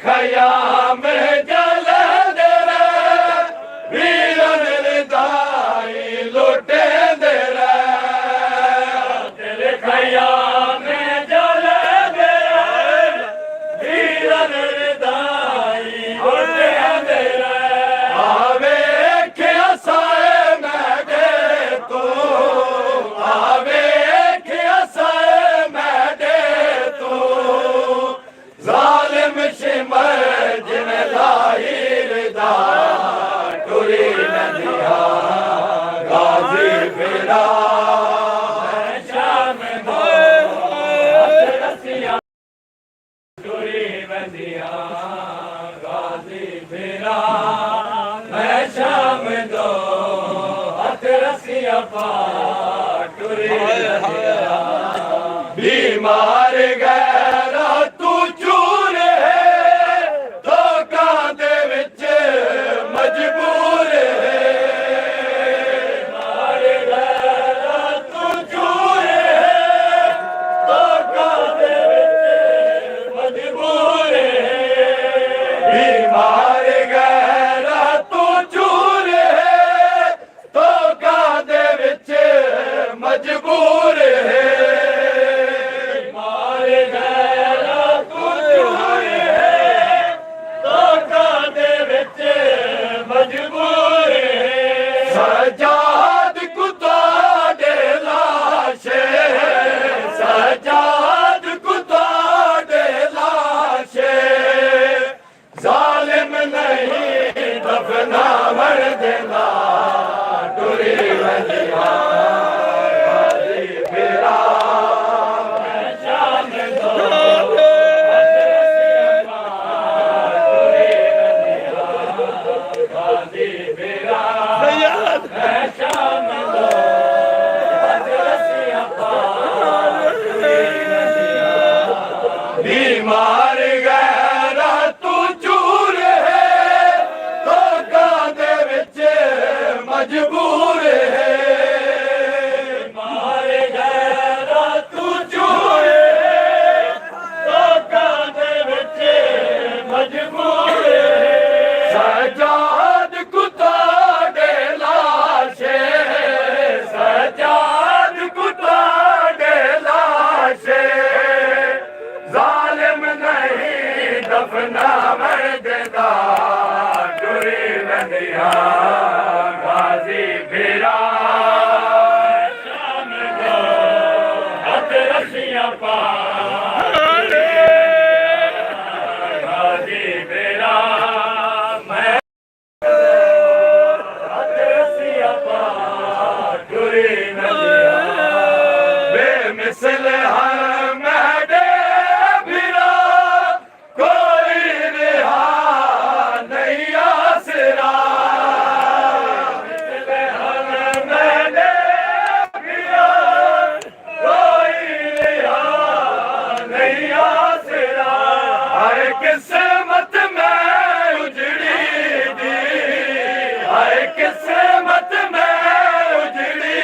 खयाम जल दे रे वीरन रिदाई लुटे दे रे दिल खयाम जल दे रे वीरन रिदाई लुटे दे रे आवे क्या साए मैडे तो आवे क्या साए मैडे तो जालिम शिमर जिन्हें लाहिर दा टुरी नदिया गाजी फिरा शाम दो रसिया टुरी नदिया गाजी फिरा मैं शाम दो हथ रसिया पा टुरी नदिया बीमार गैरा तू चूर है धोखा दे विच मजबूर है बीमार गैरा तू चूर है धोखा दे विच मजबूर है बीमार गैरा तू चूर है धोखा दे विच मजबूर है सजाद कुत्ता दे लाशे सजाद कुत्ता दे लाशे जालिम नहीं दफनावर देना टुरी वजिया गाजी फिरा शाम दो गाजी फिरा शाम दो बीमार गैरा तू चूर है धोखा दे विच मजबूर है बीमार गैरा तू चूर है धोखा दे विच मजबूर है सजाद कुत्ता दे लाशे सजाद कुत्ता दे लाशे जालिम नहीं दफनावर देदा टुरी नदिया गाजी फिरा शाम दो हथ रसिया पा गाजी फिरा मैं हथ रसिया पा टुरी नदिया बेमिसल है मैडे फिरा कोई रिहा नहीं आसरा मिसल है मैडे फिरा कोई रिहा नहीं आसरा हर किस्मत में उजड़ी दी हर किस्मत में उजड़ी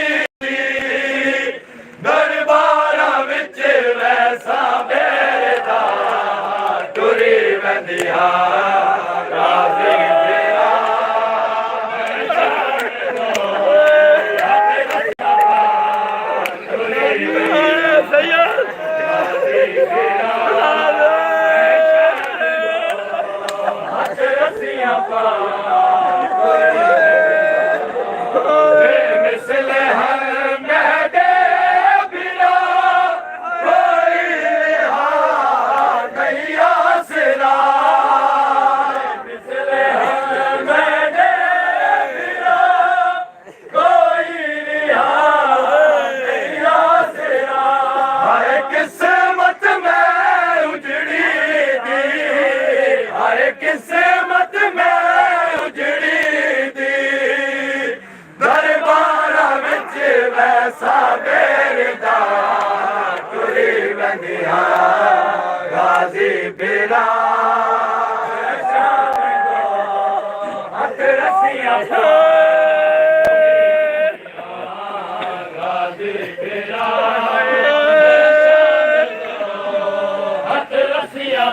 दरबारा विच वैसा बेरदा टुरी वंदिया गाजी फिरा टुरी वंदिया गाजी फिरा हथ रसिया पा बेमिसल है मैडे फिरा कोई रिहा नहीं आसरा बेमिसल है मैडे फिरा कोई रिहा नहीं आसरा हर किस्मत में उजड़ी दी हर किस्मत में उजड़ी दी दरबारा विच वैसा बेरदा टुरी वंदिया गाजी फिरा शाम दो हथ रसिया गाजी फिरा शाम दो हथ रसिया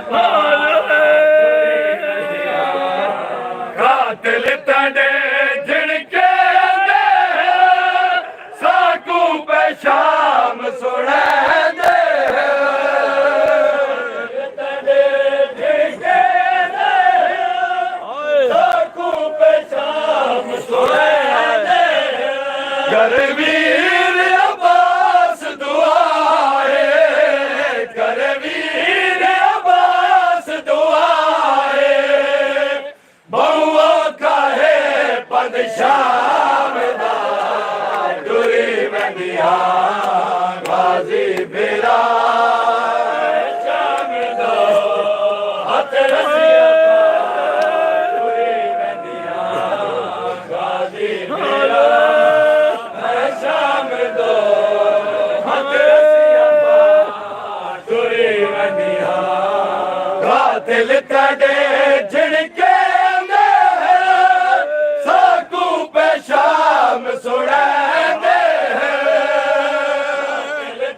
करवीर अब्बास दुआए, करवीर अब्बास दुआए, बहुआ काहे पद शाम दा टुरी वंदिया गाजी बेरा शाम दो हथ रसिया टुरी वंदिया गाजी बेरा शाम दो हथ रसिया टुरी वंदिया कातिल कदे झिड़के साकू पे शाम सुड़ांदे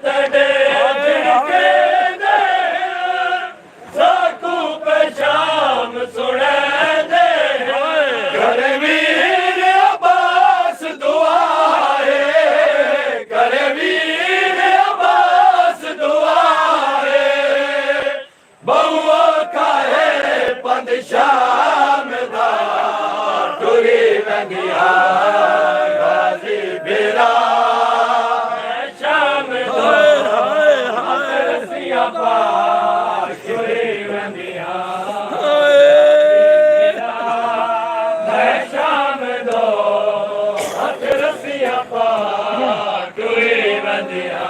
तड़े झिड़के साकू पे शाम सुड़ांदे करवीर अब्बास दुआए, करवीर अब्बास दुआए, बहुआ काहे पंद शाम दा टुरी वंदिया गाजी बेरा शाम दो हथ रसिया पार टुरी वंदिया शाम दो हथ रसिया पार टुरी वंदिया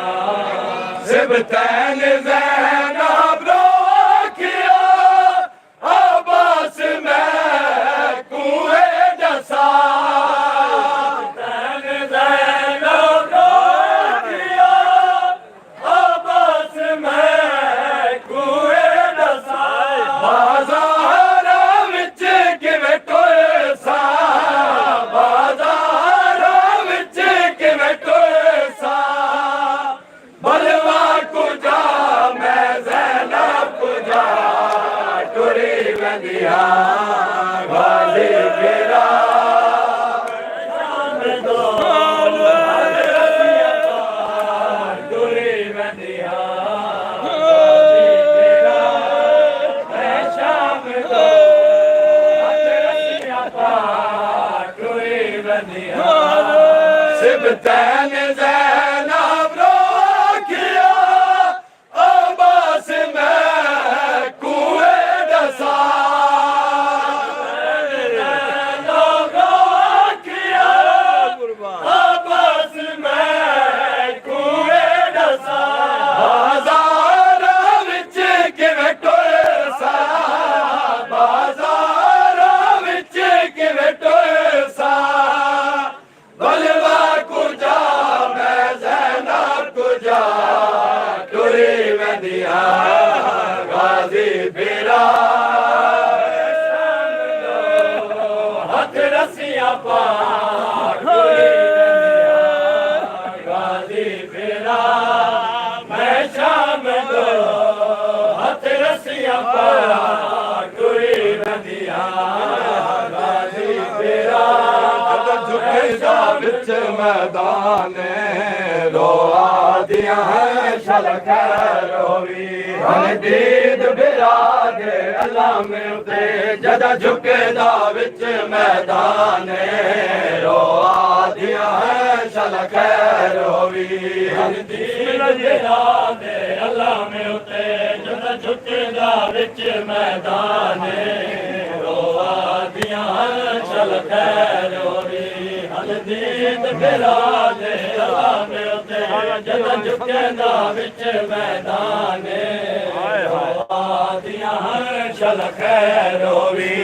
सिबतैन ज़ैनब रोकिया अब्बास मैं कुएं जसा तैन ज़ैनब रोकिया अब्बास मैं कुएं जसा बाज़ार विच किवें टुरसा, बाज़ार विच किवें टुरसा बलवा कुजा मैं ज़ैनब कुजा टुरी वंदिया गाजी बेरा शाम दो हथ रसिया पार टुरी वंदिया गाजी बेरा शाम दो हथ रसिया पार टुरी वंदिया सिबतैन ज़ैनब रोकिया अब्बास मैं कुएं डसा, रोकिया अब्बास मैं कुएं डसा बाज़ार विच किवें टुरसा, बाज़ार विच किवें टुरसा बलवा कुजा मैं ज़ैनब कुजा टुरी वंदिया गाजी बेरा हथ रसिया पार टुरी वंदिया गाजी बेरा मैं शाम दो हथ रसिया पार टुरी वंदिया गाजी बेरा झुकेगा बिच मैदान रोआ दिया है शलख रोवी दीद बिराज अल्लाह में उते जदा झुकेगा बिच मैदान रोआ दिया है शलख रोवी दीद बिराज अल्लाह में उते जदा झुकेगा बिच मैदान रोआ दिया है शलख रोवी दीद बिराज अल्लाह में उते जदा झुकेगा बिच मैदान आदियां शलख रोवी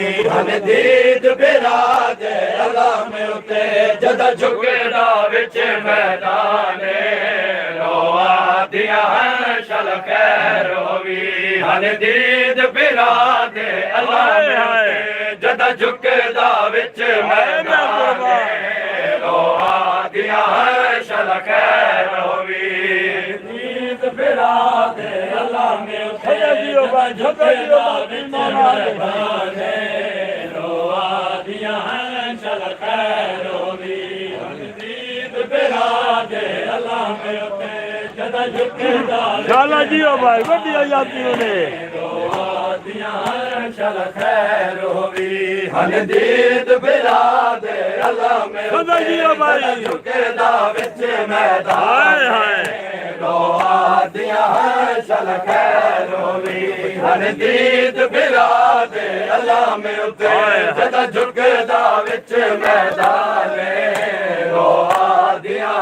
दीद बिराज अल्लाह में उते जदा झुकेगा बिच मैदान आदियां शलख रोवी दीद बिराज अल्लाह में उते जदा झुकेगा बिच मैदान आदियां शलख रोवी दीद बिराज अल्लाह में उते जदा झुकेगा बिच मैदान आदियां शलख रोवी दीद बिराज अल्लाह में उते जदा झुकेगा गाला जी भाई वड्डी आजादी ने दियां चल खैर होवी हन दीद बिरादे अल्लाह में झुकदा विच मैदान रोआ दियां चल खैर होवी हन दीद बिरादे अल्लाह में उते जदा झुकदा विच मैदान रोआ दियां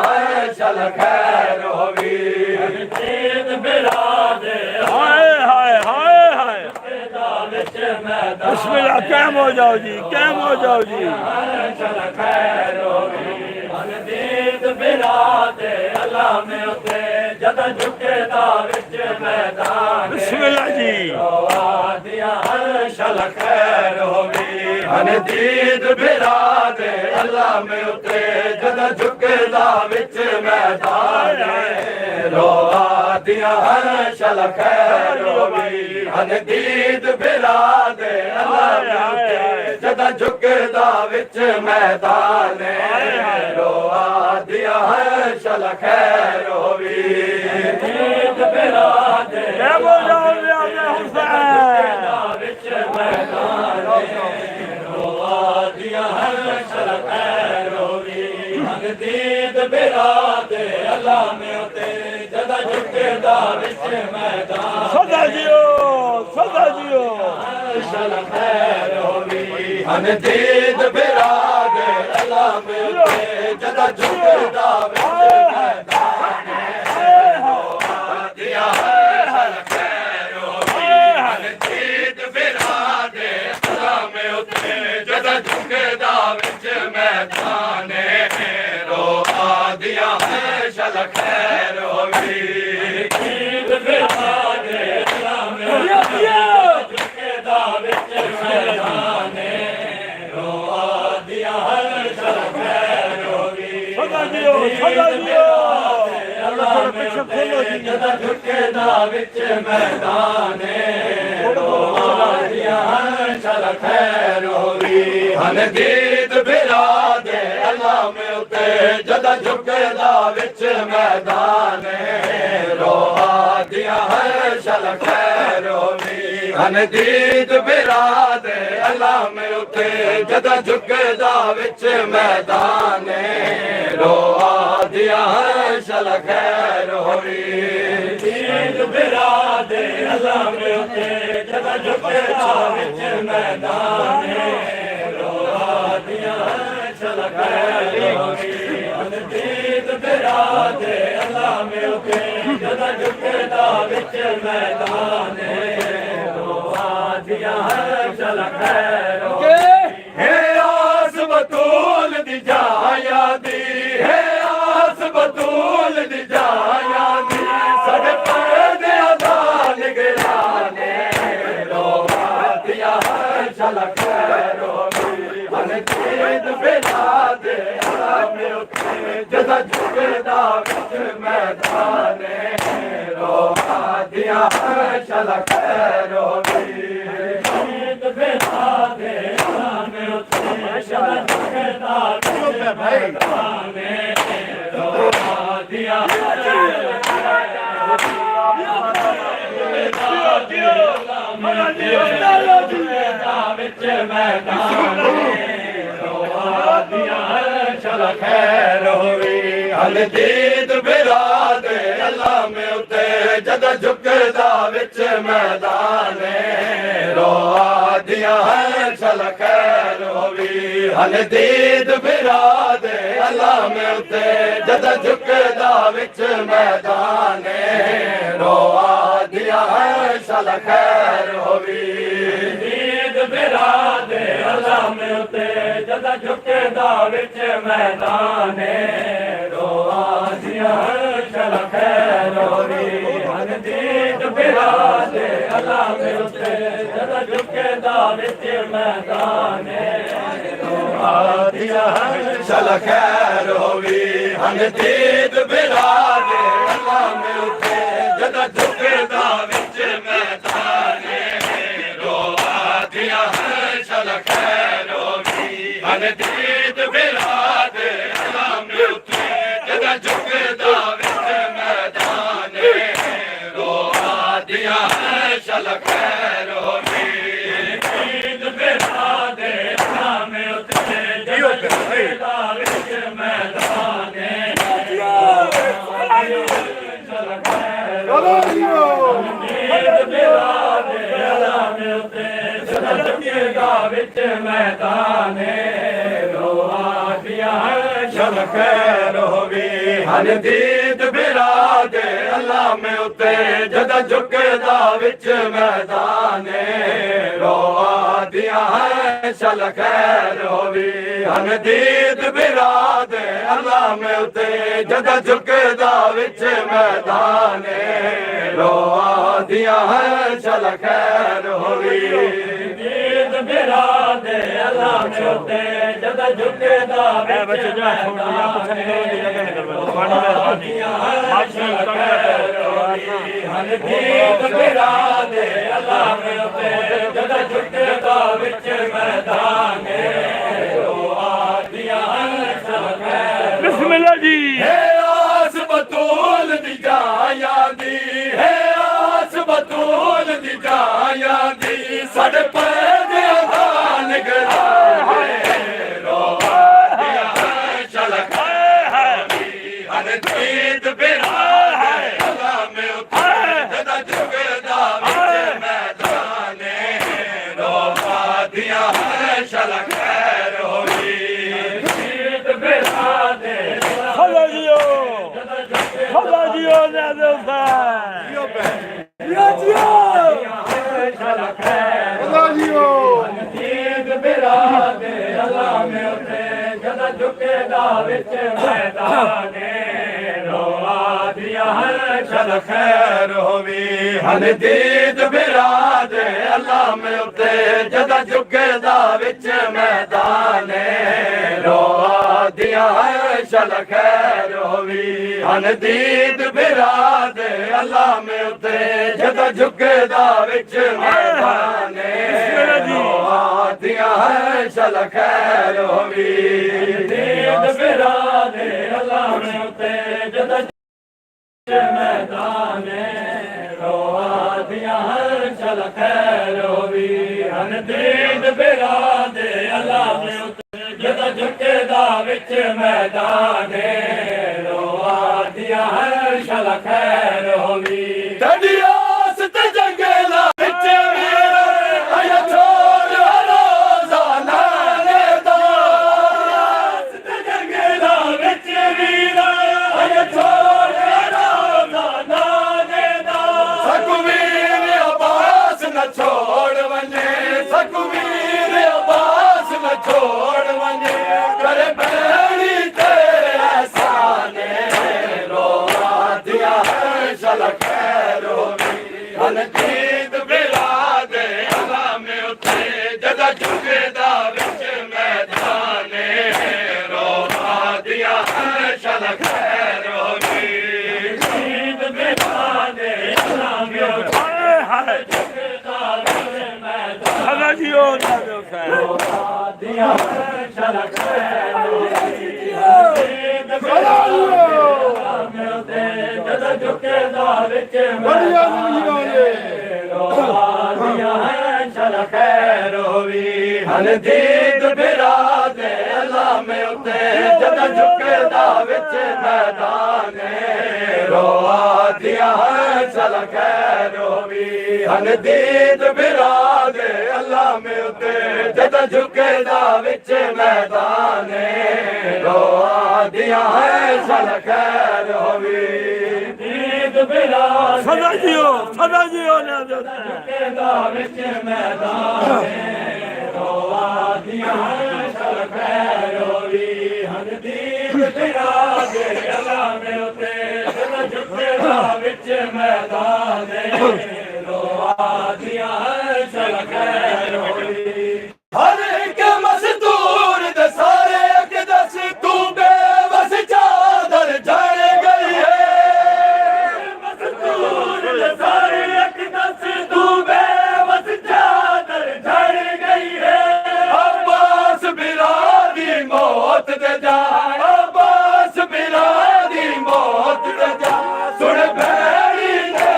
चल खैर होवी हन दीद बिरादे बिस्मिल्लाह कैम हो जाओ जी, कैम हो जाओ जी। चल खैर होवी हन दीद बिरादे अल्लाह में उते जदा झुकदा विच मैदान बिस्मिल्लाह जी। रोआ दियां चल खैर होवी हन दीद बिरादे अल्लाह में उते जदा झुकदा विच मैदान रोआ दियां चल खैर होवी हन दीद बिरादे अल्लाह में उते जदा झुकदा विच मैदान रोआ दियां चल खैर होवी दीद बिरादे कैम हो जाओ हुसैन विच मैदान रोआ दियां चल खैर होवी हन दीद बिरादे अल्लाह में उते जदा झुकदा विच मैदान सदा जियो, सदा जियो। चल खैर होवी हन दीद बिरादे अल्लाह में उते जदा झुकदा विच मैदान रोआ दियां चल खैर होवी हन दीद बिरादे अल्लाह में उते जदा झुकदा विच मैदान रोआ दियां चल खैर होवी दीद बिरादे अल्लाह में झुकदा विच मैदान रोआ दियां चल खैर होवी सदा जियो, सदा जियो। अल्लाह में उते जदा झुकदा विच मैदान रोआ दियां चल खैर होवी हन दीद बिरादे अल्लाह में उते जदा झुकदा विच मैदान रोआ दियां चल खैर होवी हन दीद बिरादे अल्लाह में उते जदा झुकदा विच मैदान रोआ दियां चल खैर होवी दीद बिरादे अल्लाह में उते जदा झुकदा विच मैदान रोआ दियां चल खैर होवी हन दीद बिरादे अल्लाह में उते जदा झुकदा विच मैदान रोआ दियां चल खैर होवी हे आस बतूल दी जाया दी हे आस बतूल दी जाया दी साडे पर्दे दा निगराने रोआ दियां चल खैर होवी हन दीद बिरादे अल्लाह में उते जदा झुकदा विच मैदान रोआ दियां चल खैर होवी दीद बिरादे अल्लाह में उते जदा झुकदा विच मैदान रोआ दियां चल खैर होवी विच मैदान रोआ दियां चल खैर होवी हन दीद बिरादे अल्लाह में उते जदा झुकदा विच मैदान रोआ दियां चल खैर होवी हन दीद बिरादे अल्लाह में उते जदा झुकदा विच मैदान रोआ दियां चल खैर होवी दीद बिरादे अल्लाह में उते जदा झुकदा विच मैदान रोआ दियां चल खैर होवी हन दीद बिरादे अल्लाह में उते जदा झुकदा विच मैदान रोआ दियां चल खैर होवी हन दीद बिरादे अल्लाह में उते जदा झुकदा विच मैदान रोआ दियां चल खैर होवी हन दीद बिरादे अल्लाह में उते जदा झुकदा विच मैदान रोआ दियां चल खैर होवी ਝੁਕਦਾ ਵਿੱਚ ਮੈਦਾਨੇ ਰੋਆ ਦੀਆਂ ਚਲ ਖੈਰ ਹੋਵੇ ਹਰ ਦੀਦ ਬਿਰਾਦ ਅੱਲਾ ਮੇ ਉਤੇ ਜਦ ਝੁਕਦਾ ਵਿੱਚ ਮੈਦਾਨੇ ਰੋਆ ਦੀਆਂ ਚਲ ਖੈਰ ਹੋਵੇ ਹਰ ਦੀਦ ਬਿਰਾਦ ਅੱਲਾ ਮੇ ਉਤੇ ਜਦ ਝੁਕਦਾ ਵਿੱਚ ਮੈਦਾਨੇ ਰੋਆ ਦੀਆਂ ਚਲ ਖੈਰ ਹੋਵੇ ਦੀਦ ਬਿਰਾਦ ਅੱਲਾ ਮੇ ਉਤੇ ਜਦ ਝੁਕਦਾ ਵਿੱਚ ਮੈਦਾਨੇ ਰੋਆ ਦੀਆਂ ਚਲ ਖੈਰ ਹੋਵੇ ਹਰ ਦੀਦ ਬਿਰਾਦ ਅੱਲਾ ਮੇ ਉਤੇ ਜਦ ਝੁਕਦਾ ਵਿੱਚ ਮੈਦਾਨੇ ਰੋਆ ਦੀਆਂ ਚਲ ਖੈਰ ਬਿਸਮਿਲ੍ਲਾ ਜੀ ਹੈ ਆਸ ਬਤੂਲ ਦੀ ਜਾਇਆ ਦੀ ਹੈ ਆਸ ਬਤੂਲ ਦੀ ਜਾਇਆ ਦੀ ਸਾਡੇ ਪੈਦਿਆਂ ਦਾ ਨਿਗਰਾਨੇ ਰੋਆ ਦੀਆਂ ਚਲ ਖੈਰ ਹੋਵੇ ਹਰ ਦੀਦ ਬਿਰਾਦ ਅੱਲਾ ਮੇ ਉਤੇ ਜਦ ਝੁਕਦਾ ਵਿੱਚ ਮੈਦਾਨੇ ਰੋਆ ਦੀਆਂ ਚਲ ਖੈਰ ਹੋਵੇ ਦੀਦ ਬਿਰਾਦ ਸਦਾ ਜਿਓ ਸਦਾ ਜਿਓ ਨਿਆਜ਼ ਹੁਸੈਨ ਚਲ ਖੈਰ ਸਦਾ ਜਿਓ ਦੀਦ ਬਿਰਾਦ ਅੱਲਾ ਮੇ ਉਤੇ ਜਦ ਝੁਕਦਾ ਵਿੱਚ ਮੈਦਾਨੇ ਰੋਆ ਦੀਆਂ ਚਲ ਖੈਰ ਹੋਵੇ ਹਰ ਦੀਦ ਬਿਰਾਦ ਅੱਲਾ ਮੇ ਉਤੇ ਜਦ ਝੁਕਦਾ ਵਿੱਚ ਮੈਦਾਨੇ ਰੋਆ ਦੀਆਂ ਚਲ ਖੈਰ ਹੋਵੇ ਹਰ ਦੀਦ ਬਿਰਾਦ ਅੱਲਾ ਮੇ ਉਤੇ ਜਦ ਝੁਕਦਾ ਵਿੱਚ ਮੈਦਾਨੇ ਰੋਆ ਦੀਆਂ ਚਲ ਖੈਰ ਹੋਵੇ ਦੀਦ ਬਿਰਾਦ ਅੱਲਾ ਮੇ ਉਤੇ ਜਦ ਮੈਦਾਨੇ ਰੋਆ ਦੀਆਂ ਚਲ ਖੈਰ ਹੋਵੇ ਹਰ ਦੀਦ ਬਿਰਾਦ ਅੱਲਾ ਮੇ ਉਤੇ ਜਦ ਝੁਕਦਾ ਵਿੱਚ ਮੈਦਾਨੇ ਰੋਆ ਦੀਆਂ ਚਲ ਖੈਰ ਹੋਵੇ ਤੇਰੀ ਆਸ ਤੇ ਜੰਗਲਾਂ ਵਿੱਚ ਵੀਰ ਆਇਆ ਛੋੜ ਰੋਜ਼ਾਨਾ ਲੈਦਾ ਆਸ ਤੇ ਜੰਗਲਾਂ ਵਿੱਚ ਵੀਰ ਆਇਆ ਛੋੜ ਰੋਜ਼ਾਨਾ ਲੈਦਾ ਸਕਵੀਰ ਅਬਾਸ ਨਾ ਛੋੜ ਵੰਨੇ ਸਕਵੀਰ ਅਬਾਸ ਨਾ ਛੋੜ ਵੰਨੇ ਕਰੇ ਬੈਣੀ ਤੇ ਐਸਾਨੇ ਰੋਆ ਦੀਆਂ ਚਲ ਖੈਰ ਹੋਵੇ ਹਰ ਦੀਦ ਬਿਰਾਦ ਅੱਲਾ ਮੇ ਉਤੇ ਜਦ ਝੁਕਦਾ ਵਿੱਚ ਮੈਦਾਨੇ ਰੋਆ ਦੀਆਂ ਚਲ ਖੈਰ ਹੋਵੇ ਦੀਦ ਬਿਰਾਦ ਅੱਲਾ ਮੇ ਉਤੇ ਹਾਏ ਝੁਕਦਾ ਵਿੱਚ ਮੈਦਾਨੇ ਸਦਾ ਜਿਓ ਨਿਆਜ਼ ਹੁਸੈਨ ਰੋਆ ਦੀਆਂ ਚਲ ਖੈਰ ਹੋਵੇ ਸਦਾ ਜਿਓ ਜਦ ਝੁਕਦਾ ਵਿੱਚ ਬੜੀਆਂ ਦੁਨੀਆਂ ਨੇ ਰੋਆ ਦੀਆਂ ਚਲ ਖੈਰ ਹੋਵੇ ਹਰ ਦੀਦ ਬਿਰਾਦ ਅੱਲਾ ਮੇ ਉਤੇ ਜਦ ਝੁਕਦਾ ਵਿੱਚ ਮੈਦਾਨੇ ਰੋਆ ਦੀਆਂ ਚਲ ਖੈਰ ਹੋਵੇ ਹਰ ਦੀਦ ਬਿਰਾਦ ਅੱਲਾ ਮੇ ਉਤੇ ਜਦ ਝੁਕਦਾ ਵਿੱਚ ਮੈਦਾਨੇ ਰੋਆ ਦੀਆਂ ਚਲ ਖੈਰ ਹੋਵੇ ਦੀਦ ਬਿਰਾਦ ਸਦਾ ਜਿਓ ਨਿਆਜ਼ ਹੁਸੈਨ ਝੁਕਦਾ ਵਿੱਚ ਮੈਦਾਨੇ ਰੋਆ ਦੀਆਂ ਚਲ ਖੈਰ ਹੋਵੇ ਹਰ ਦੀਦ ਬਿਰਾਦ ਅੱਲਾ ਮੇ ਉਤੇ ਜਦ ਝੁਕਦਾ ਵਿੱਚ ਮੈਦਾਨੇ ਰੋਆ ਦੀਆਂ ਚਲ ਖੈਰ ਹੋਵੇ ਹਰ ਇੱਕ ਮਜ਼ਦੂਰ ਦੇ ਸਾਰੇ ਅਕਦਸ ਤੂੰ ਬੇਵਸ ਚਾਦਰ ਜੜ ਗਈ ਹੈ ਮਜ਼ਦੂਰ ਦੇ ਸਾਰੇ ਅਕਦਸ ਤੂੰ ਬੇਵਸ ਚਾਦਰ ਜੜ ਗਈ ਹੈ ਅब्बास ਬਿਰਾ ਦੀ ਮੌਤ ਦੇ ਜਾਣ अब्बास ਬਿਰਾ ਦੀ ਮੌਤ ਦੇ ਜਾਣ ਸੁਣ ਬੈਣੀ ਨੇ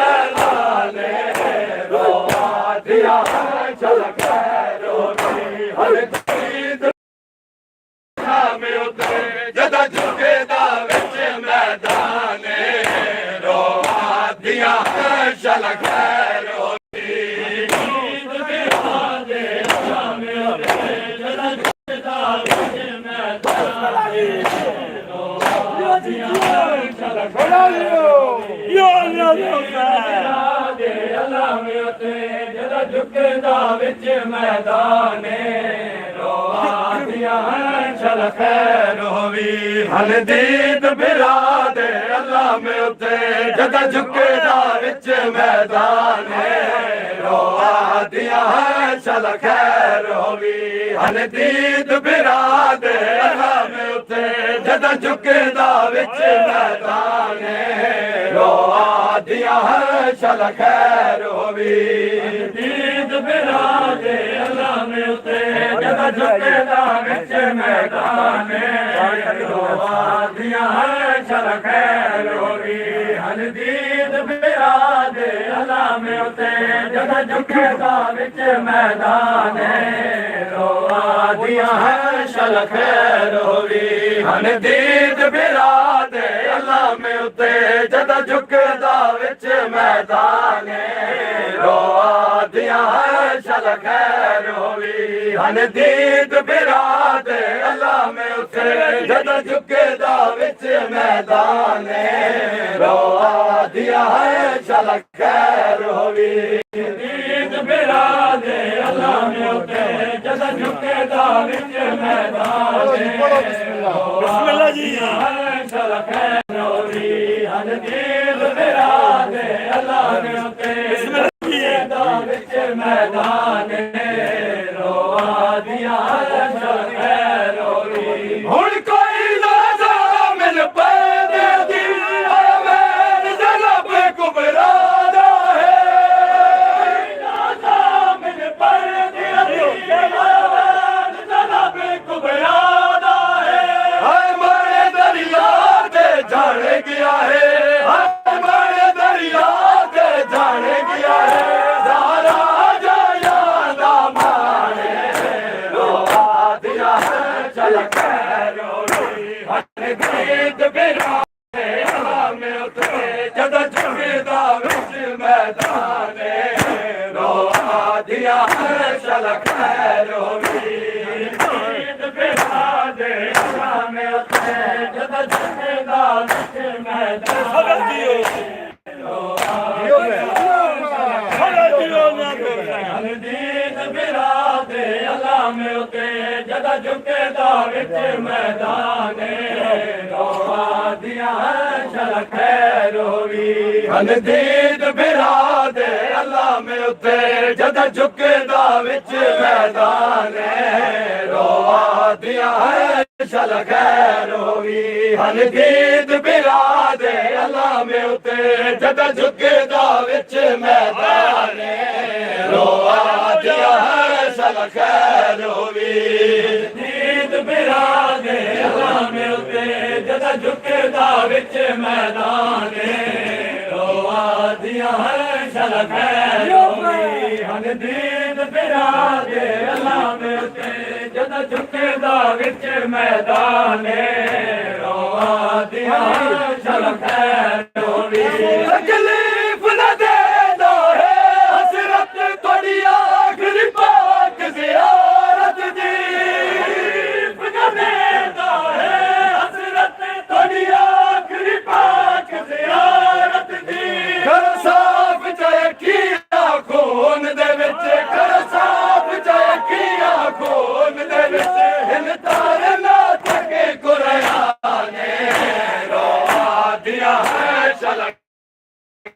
ਐਲਾਨੇ ਰੋਆ ਦੀਆਂ ਚਲ ਖੈਰ ਹੋਵੇ ਹਰ ਦੀਦ ਮੇ ਉਤੇ ਜਦ ਝੁਕਦਾ ਵਿੱਚ ਮੈਦਾਨੇ ਰੋਆ ਦੀਆਂ ਚਲ ਖੈਰ ਹੋਵੇ ਦੀਦ ਬਿਰਾ ਦੇ ਯਾਰ ਹੁਸੈਨ ਅੱਲਾ ਮਿਉਤੇ ਜਦ ਝੁਕਦਾ ਵਿੱਚ ਮੈਦਾਨੇ ਰੋਆ ਦੀਆਂ ਚਲ ਖੈਰ ਹੋਵੀ ਹਲਦੀਦ ਬਿਰਾਦੇ ਅੱਲਾ ਮਿਉਤੇ ਜਦ ਝੁਕਦਾ ਵਿੱਚ ਮੈਦਾਨੇ ਰੋਆ ਦੀਆਂ ਚਲ ਖੈਰ ਹੋਵੀ ਹਲਦੀਦ ਬਿਰਾਦੇ ਅੱਲਾ ਮਿਉਤੇ ਜਦ ਝੁਕਦਾ ਵਿੱਚ ਮੈਦਾਨੇ ਰੋਆ ਦੀਆਂ ਚਲ ਖੈਰ ਹੋਵੀ ਦੀਦ ਬਿਰਾਦੇ ਅੱਲਾ ਮਿਉਤੇ ਜਦ ਝੁਕਦਾ ਵਿੱਚ ਮੈਦਾਨੇ ਰੋਆ ਦੀਆਂ ਚਲ ਖੈਰ ਹੋਵੀ ਹਲਦੀਦ ਬਿਰਾਦੇ ਅੱਲਾ ਮਿਉਤੇ ਜਦ ਝੁਕਦਾ ਵਿੱਚ ਮੈਦਾਨੇ ਰੋਆ ਦੀਆਂ ਚਲ ਖੈਰ ਹੋਵੀ ਹਲਦੀਦ ਬਿਰਾਦੇ ਅੱਲਾ ਮਿਉਤੇ ਜਦ ਝੁਕਦਾ ਵਿੱਚ ਮੈਦਾਨੇ ਰੋਆ ਦੀਆਂ ਚਲ ਖੈਰ ਹੋਵੀ ਹਲਦੀਦ ਬਿਰਾਦੇ ਅੱਲਾ ਮਿਉਤੇ ਜਦ ਝੁਕਦਾ ਵਿੱਚ ਮੈਦਾਨੇ ਰੋਆ ਦੀਆਂ ਚਲ ਖੈਰ ਹੋਵੀ ਹਲਦੀਦ ਬਿਰਾਦੇ ਅੱਲਾ ਮਿਉਤੇ ਜਦ ਝੁਕਦਾ ਵਿੱਚ ਮੈਦਾਨੇ ਬਿਸਮਿਲ੍ਲਾ ਜੀ ਚਲ ਖੈਰ ਹੋਵੀ ਹਲਦੀਦ ਬਿਰਾਦੇ ਅੱਲਾ ਮਿਉਤੇ ਝੁਕਦਾ ਵਿੱਚ ਮੈਦਾਨੇ ਰੋਆ ਦੀਆਂ ਚਲ ਖੈਰ ਹੋਵੀ ਹੁਣ ਕੋਈ ਨਾ ਮਿਲ ਪੈਦੇ ਦੀ ਆਮੇਨ ਜਨਾਬ ਕੁਬਰਾ ਦਾ ਹੈ ਨਾ ਮਿਲ ਪੈਦੇ ਦੀ ਆਮੇਨ ਜਨਾਬ ਕੁਬਰਾ ਦਾ ਹੈ ਹਾਏ ਮਾਰੇ ਦਰਿਆ ਤੇ ਜਾਣ ਗਿਆ ਹੈ ਹਾਏ ਮਾਰੇ ਦਰਿਆ ਤੇ ਜਾਣ ਗਿਆ ਹੈ ਸਾਰਾ ਜਾਇਆ ਦਾ ਮਾਰੇ ਰੋਆ ਦੀਆਂ ਚਲ ਖੈਰ ਹੋਵੀ ਹਲਦੀਦ ਬਿਰਾਦੇ ਅੱਲਾ ਮਿਉਤੇ ਜਦ ਝੁਕਦਾ ਵਿੱਚ ਮੈਦਾਨੇ ਰੋਆ ਦੀਆਂ ਚਲ ਖੈਰ ਹੋਵੀ ਹਲਦੀਦ ਬਿਰਾਦੇ ਅੱਲਾ ਮਿਉਤੇ ਜਦ ਝੁਕਦਾ ਵਿੱਚ ਮੈਦਾਨੇ ਹਲਦੀਦ ਬਿਰਾਦੇ ਅੱਲਾ ਮਿਉਤੇ ਜਦ ਝੁਕਦਾ ਵਿੱਚ ਮੈਦਾਨੇ ਰੋਆ ਦੀਆਂ ਚਲ ਖੈਰ ਹੋਵੀ ਹਲਦੀਦ ਬਿਰਾਦੇ ਅੱਲਾ ਮਿਉਤੇ ਜਦ ਝੁਕਦਾ ਵਿੱਚ ਮੈਦਾਨੇ ਰੋਆ ਦੀਆਂ ਚਲ ਖੈਰ ਹੋਵੀ ਹਲਦੀਦ ਬਿਰਾਦੇ ਅੱਲਾ ਮਿਉਤੇ ਜਦ ਝੁਕਦਾ ਵਿੱਚ ਮੈਦਾਨੇ ਰੋਆ ਦੀਆਂ ਚਲ ਖੈਰ ਹੋਵੀ ਹਲਦੀਦ ਬਿਰਾਦੇ ਅੱਲਾ ਮਿਉਤੇ ਜਦ ਝੁਕਦਾ ਵਿੱਚ ਮੈਦਾਨੇ ਰੋਆ ਦੀਆਂ ਚਲ ਖੈਰ ਹੋਵੀ ਹਲਦੀਦ ਬਿਰਾਦੇ ਅੱਲਾ ਮਿਉਤੇ ਜਦ ਝੁਕਦਾ ਵਿੱਚ ਮੈਦਾਨੇ ਰੋਆ ਦੀਆਂ ਚਲ ਖੈਰ ਹੋਵੀ ਤਕਲੀਫ ਨਾ ਦੇ ਦੋ ਹੈ ਹਸਰਤ ਤੁਹਾਡੀ ਆਖਰੀ ਪਾਕ ਜ਼ਿਆਰਤ ਦੀ ਨਾ ਦੇ ਦੋ ਹੈ ਹਸਰਤ ਤੁਹਾਡੀ ਆਖਰੀ ਪਾਕ ਜ਼ਿਆਰਤ ਦੀ ਕਰ ਸਾਫ ਚਾਹੀਦਾ ਖੂਨ ਦੇ ਵਿੱਚ ਕਰ ਸਾਫ ਚਾਹੀਦਾ ਖੂਨ ਦੇ ਵਿੱਚ ਹਿਲ ਤਾਰੇ ਨਾ ਤੱਕੇ ਕੁਰਾਨੇ ਰੋਆ ਦੀਆਂ ਚਲ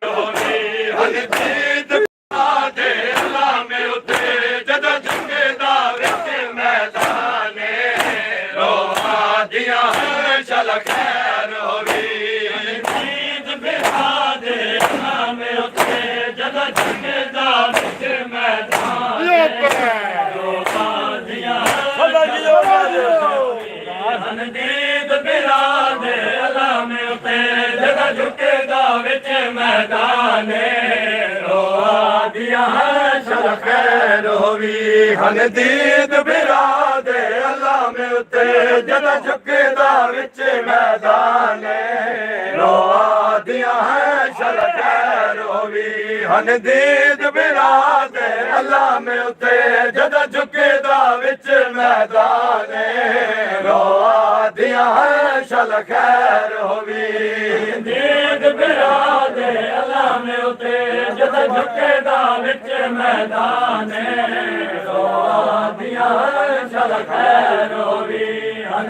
ਹੋਵੀ ਹਲਦੀਦ ਬਿਰਾਦੇ ਅੱਲਾ ਮਿਉਤੇ ਜਦ ਝੁਕਦਾ ਵਿੱਚ ਮੈਦਾਨੇ ਰੋਆ ਦੀਆਂ ਚਲ ਖੈਰ ਹੋਵੀ ਹਲਦੀਦ ਬਿਰਾਦੇ ਅੱਲਾ ਮਿਉਤੇ ਜਦ ਝੁਕਦਾ ਵਿੱਚ ਮੈਦਾਨੇ ਰੋਆ ਦੀਆਂ ਹਲਦੀਦ ਬਿਰਾਦੇ ਅੱਲਾ ਮਿਉਤੇ ਜਦ ਝੁਕਦਾ ਵਿੱਚ ਮੈਦਾਨੇ ਰੋਆ ਦੀਆਂ ਚਲ ਖੈਰ ਹੋਵੀ ਹਲਦੀਦ ਬਿਰਾਦੇ ਅੱਲਾ ਮਿਉਤੇ ਜਦ ਝੁਕਦਾ ਵਿੱਚ ਮੈਦਾਨੇ ਰੋਆ ਦੀਆਂ ਚਲ ਖੈਰ ਹੋਵੀ ਹਲਦੀਦ ਬਿਰਾਦੇ ਅੱਲਾ ਮਿਉਤੇ ਜਦ ਝੁਕਦਾ ਵਿੱਚ ਮੈਦਾਨੇ ਰੋਆ दिया चल खैर होवी दीद बिरादे अल्लाह में उते जद झुके दा विच मैदान रोआ दिया चल खैर होवी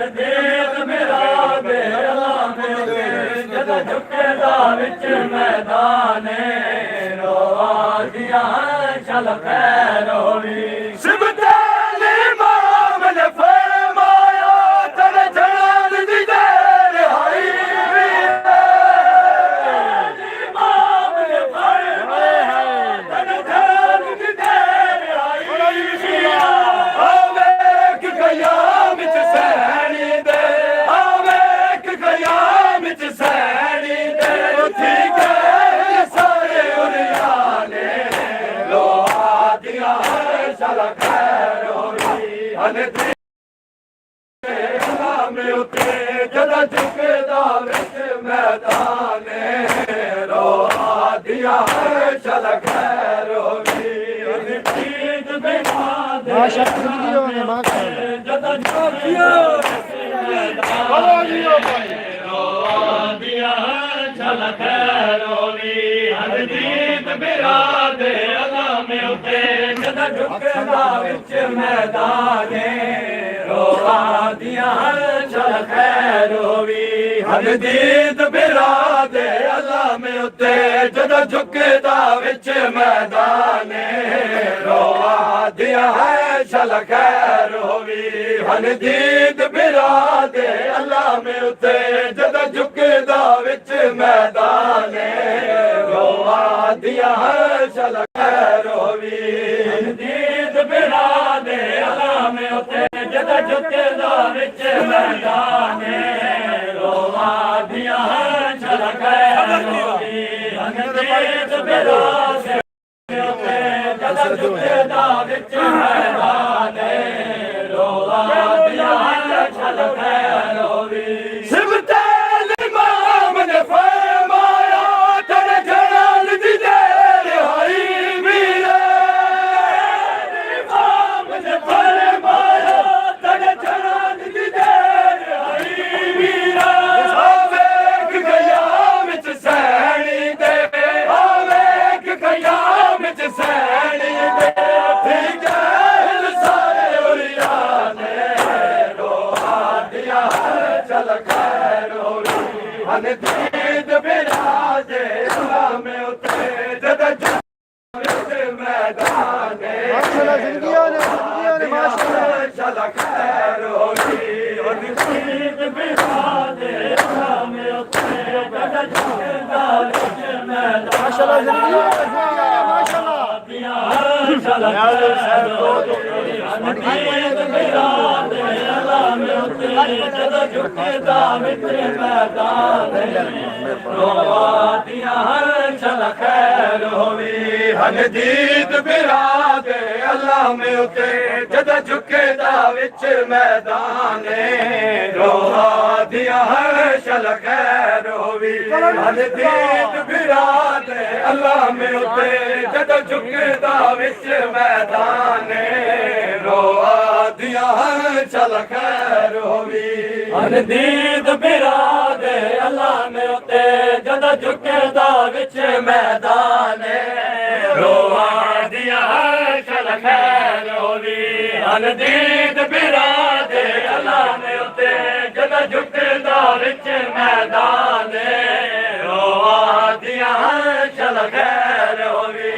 दीद बिरादे अल्लाह में उते जद झुके दा विच मैदान रोआ दिया चल खैर होवी दीद बिरादे अल्लाह में उते जद झुकदा विच मैदान रोआ दिया है चल खैर होवी दीद बिरादे अल्लाह में उते जद झुकदा विच मैदान रोआ दिया है चल खैर होवी दीद बिरादे अल्लाह में उते जद झुकदा विच मैदान रोआ दिया चल खैर होवी दीद बिरादे उते जद झुकदा विच मैदान रोआ दिया चल खैर होवी दीद बिरादे अल्लाह में उते जद झुके मैदान चल खैर होवी दीद बिरादे अल्लाह में उते जद झुकदा विच मैदान चल खैर होवी दीद बिरादे अल्लाह में उते जद झुकदा विच मैदान रोआ दिया चल खैर होवी दीद बिरादे अल्लाह में उते जद झुकदा विच मैदान रोआ दिया चल खैर होवी दीद बिरादे अल्लाह में उते जद झुकदा विच मैदान रोआ दिया चल खैर होवी दीद बिरादे अल्लाह में उते जद झुकदा विच मैदान रोआ दिया चल खैर होवी दीद बिरादे अल्लाह में उते जद झुकदा विच मैदान रोआ दिया चल खैर होवी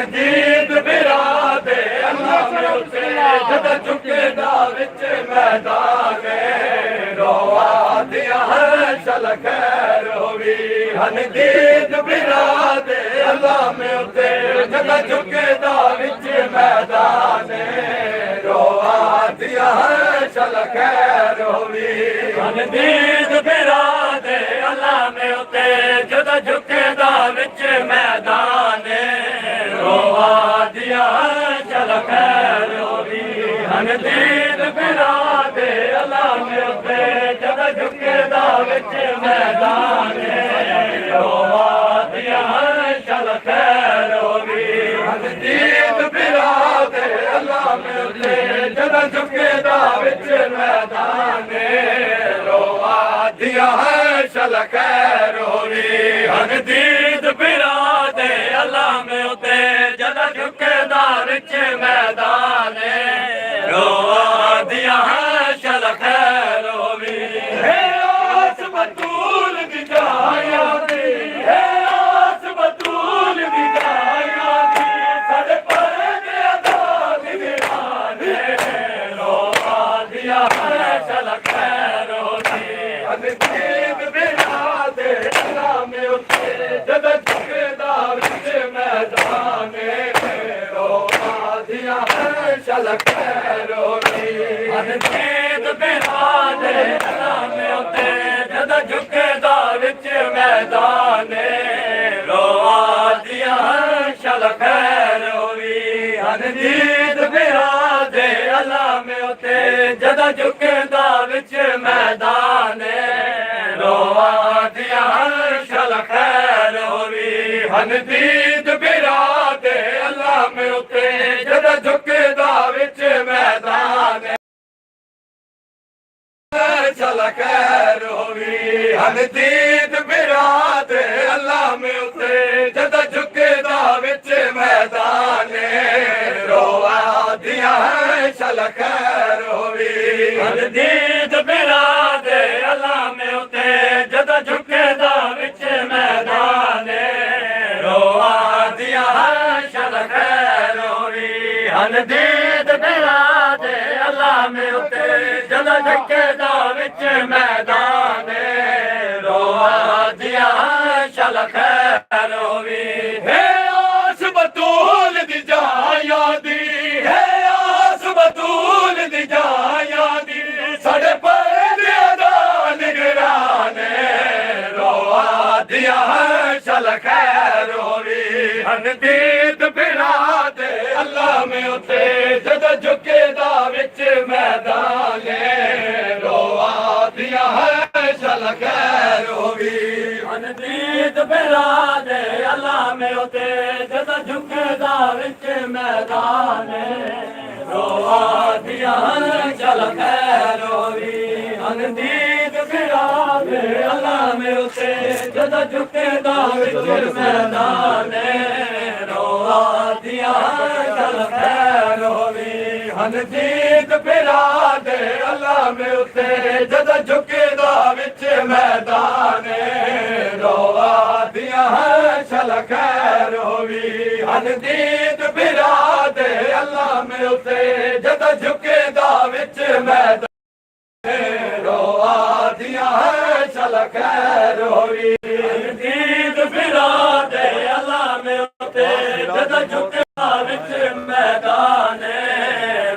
दीद बिरादे अल्लाह में उते जद झुकदा विच मैदान रोआ दिया चल खैर होवी दीद बिरादे अल्लाह में उते जद झुकदा विच मैदान रोआ दिया चल खैर होवी दीद बिरादे अल्लाह में उते जद झुकदा विच मैदान रोआ दिया चल खैर होवी दीद बिरादे अल्लाह में उते जद झुकदा विच मैदान रोआ दिया चल खैर होवी दीद बिरादे अल्लाह में उते जद झुकदा विच मैदान दिया है शल खैरोवी हन दीद फिरा दे अल्लाह में उते जद झुकेदा विच मैदान रोआ दिया है शल खैरोवी है आस बतूल दी जाया दी है आस बतूल दी जाया दी साडे पर दे आदाद निराने रोआ दिया है शल खैरोवी हन दीद बिना दे अल्लाह में उते जद झुकेदा विच मैदान रोआ दिया है शल खैरोवी हन दीद फिरा दे अल्लाह में उते जद झुकेदा विच मैदान रोआ दिया है शल खैरोवी हन दीद फिरा दे अल्लाह में उते जद झुकेदा विच मैदान रोआ दिया है शल खैरोवी हन दीद बिरा दे अल्लाह में उते जद झुकेदा विच मैदान चल खैरोवी हन दीद बिरा दे अल्लाह में उते जद झुकेदा विच मैदान रोआ दिया है चल खैरोवी हन दीद फिरा दे अल्लाह में उते जद झुकेदा विच मैदान रोआ दिया है शल खैरोवी हन दीद फिरा दे अल्लाह में उते जद झुकेदा विच मैदान रोआ दिया है शल खैरोवी है आस बतूल दी जाया दी है आस बतूल दी जाया दी साडे पर दे आदान निगराने रोआ दिया है चल खैरोवी हन दीद फिरा दे अल्लाह में उते जद झुकेदा विच मैदान रोआ दिया है चल खैरोवी हन दीद फिरा दे अल्लाह में उते जद झुकेदा विच मैदान रोआ दिया है चल खैरोवी हन दीद फिरा दे अल्लाह में उते जद झुकेदा विच मैदान रोआ दिया है चल खैरोवी हन दीद फिरा दे अल्लाह में उते जद झुकेदा विच मैदान रोआ दिया है चल खैरोवी हन दीद फिरा दे अल्लाह में उते जद झुकेदा विच मैदान रोआ दिया है चल खैरोवी दीद फिरा दे अल्लाह में उते जद झुकेदा विच मैदान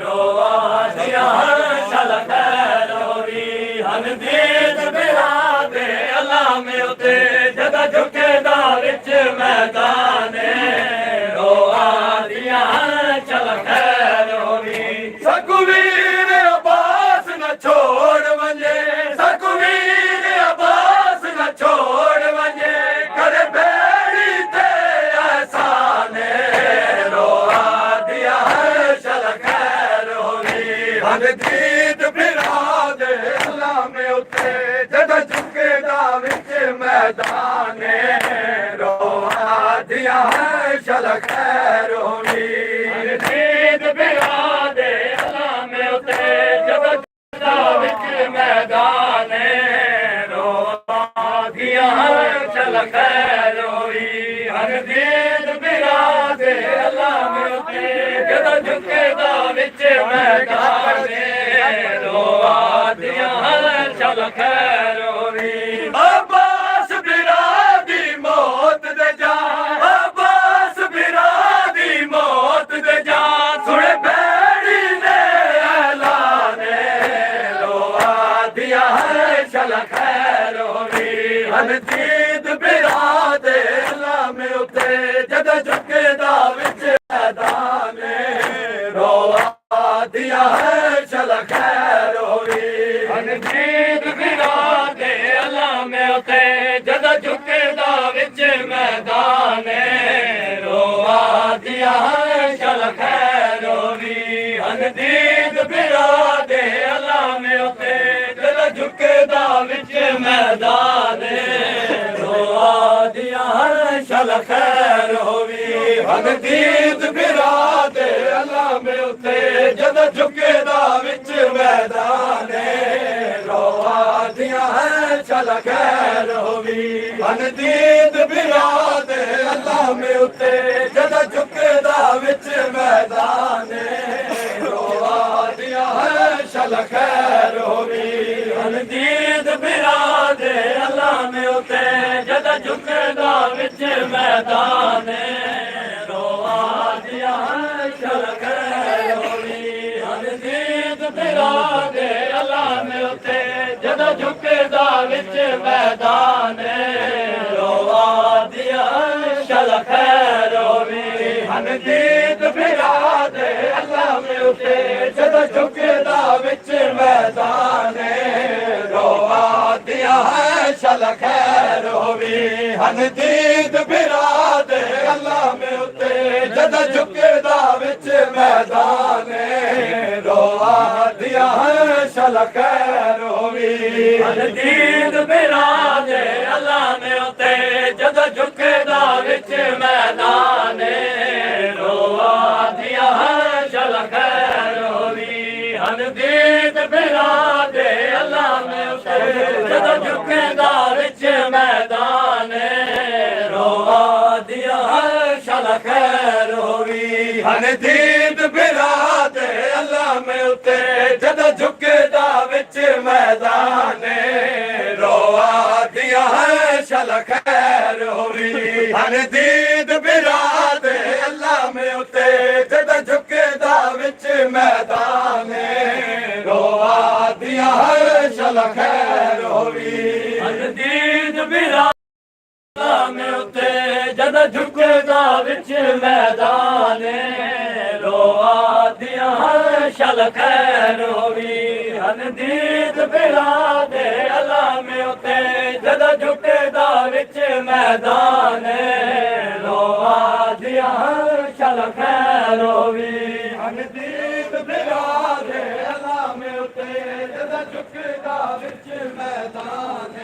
रोआ दिया है चल खैरोवी हन दीद फिरा दे अल्लाह में उते जद झुकेदा विच मैदान रोआ दिया है चल खैरोवी सकुवीर अब्बास न छोड़ वञे सकुवीर अब्बास न छोड़ वञे करे बेड़ी ते एहसान रोआ दिया है चल खैरोवी हन दीद फिरा दे अल्लाह में उते जद झुकेदा विच मैदान रोआ दिया है चल खैरोवी दीद फिरा दे अल्लाह में उते जद झुकेदा विच मैदान रोआ दिया है चल खैरोवी हन दीद फिरा दे अल्लाह में उते जद झुकेदा विच मैदान रोआ दिया है चल खैरोवी अब्बास बिरा दी मौत दे जा अब्बास बिरा दी मौत दे जा सुन बैड़ी ने ऐलान रोआ दिया है चल खैरोवी हन दीद बिरा दे अल्लाह में उते जद झुकेदा विच मैदान रोआ दिया है चल खैरोवी हन दीद फिरा दे अल्लाह में उते जद झुकेदा विच मैदान रोआ दिया है चल खैरोवी हन दीद फिरा दे अल्लाह में उते जद झुकेदा विच मैदान रोआ दिया हर शल खैर होवी हन दीद बिरा दे अल्लाह में उते जद झुके दा विच मैदान रोआ दिया हर शल खैर होवी हन दीद बिरा दे अल्लाह में उते जद झुके दा विच मैदान रोआ दिया हर शल खैर होवी हन दीद बिरा दे अल्लाह में उते जद झुके दा विच मैदान रोआ दिया हर शल खैर होवी हन दीद बिरा दे अल्लाह में उते जद झुके दा विच मैदान रोआ दिया हर शल खैर होवी हन दीद बिरा दे अल्लाह में उते जद झुके दा विच मैदान रोआ दिया हर शल खैर होवी हन दीद बिरा दे अल्लाह में उते जद झुके दा विच मैदान रोआ दिया हर शल खैर होवी हन दीद बिरा दे अल्लाह में उते जद झुके दा विच मैदान रोआ दिया हर शल खैर होवी हन दीद बिरा दे अल्लाह में उते जद झुके दा विच मैदान रोआ दिया हर शल खैर होवी हन दीद बिरा दे अल्लाह में उते जद झुके दा विच मैदान रोआ दिया हर शल खैर होवी हन दीद बिरा दे अल्लाह में उते जद झुके दा विच मैदान रोआ दिया हर शल खैर होवी हन दीद बिरा में उते जद झुके दा विच मैदान रोआ दिया हर शल खैर होवी हन दीद बिरा दे अल्लाह में उते जद झुके दा विच मैदान रोआ दिया हर शल खैर होवी हन दीद बिरा दे अल्लाह में उते जद झुके दा विच मैदान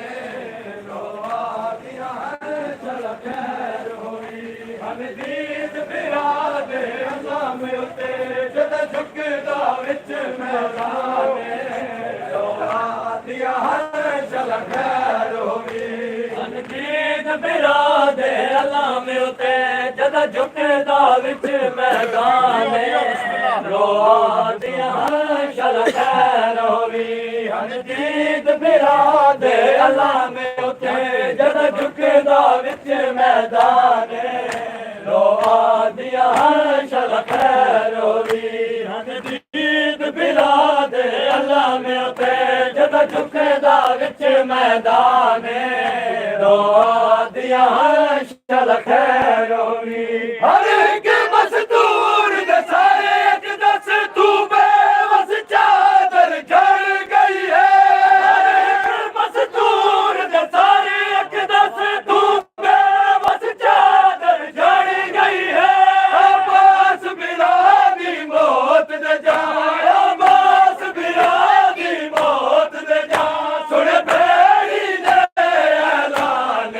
रोआ दिया हर शल खैर होवी हन दीद बिरा दे अल्लाह में उते जद झुके दा विच मैदान रोआ दिया हर शल खैर होवी हन दीद बिरा दे अल्लाह में उते जद झुके दा विच मैदान रोआ दिया हर शल खैर होवी हन दीद बिरा दे अल्लाह में उते जद झुके दा विच मैदान रोआ दिया हर शल खैर होवी हन दीद बिरा दे अल्लाह में उते जद झुके दा विच मैदान रोआ दिया हर शल खैर होवी हर एक मजदूर दे सारे एक दस तू बेबस चादर झड़ गई है हर एक मजदूर दे सारे एक दस तू बेबस चादर झड़ गई है अब्बास बिरा दी मौत दे जाए अब्बास बिरा दी मौत दे जा सुन बेड़ी दे ऐलान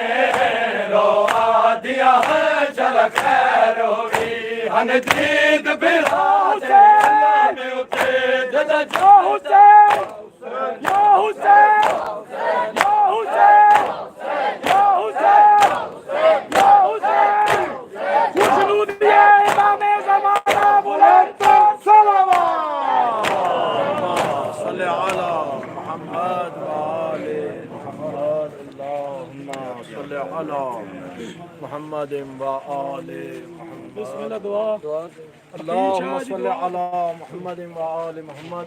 रोआ दिया हर शल खैर होवी हन दीद बिरा दे अल्लाह में उते जद या हुसैन या हुसैन या हुसैन या हुसैन या हुसैन खुशनूद दिए इमाम ज़माना बुलंद सलावत सल्ले अला मुहम्मद व आले मुहम्मद अल्लाहुम्मा सल्ले अला मुहम्मद व आले मुहम्मद बिस्मिल्लाह दुआ अल्लाहुम्मा सल्ले अला मुहम्मद व आले मुहम्मद।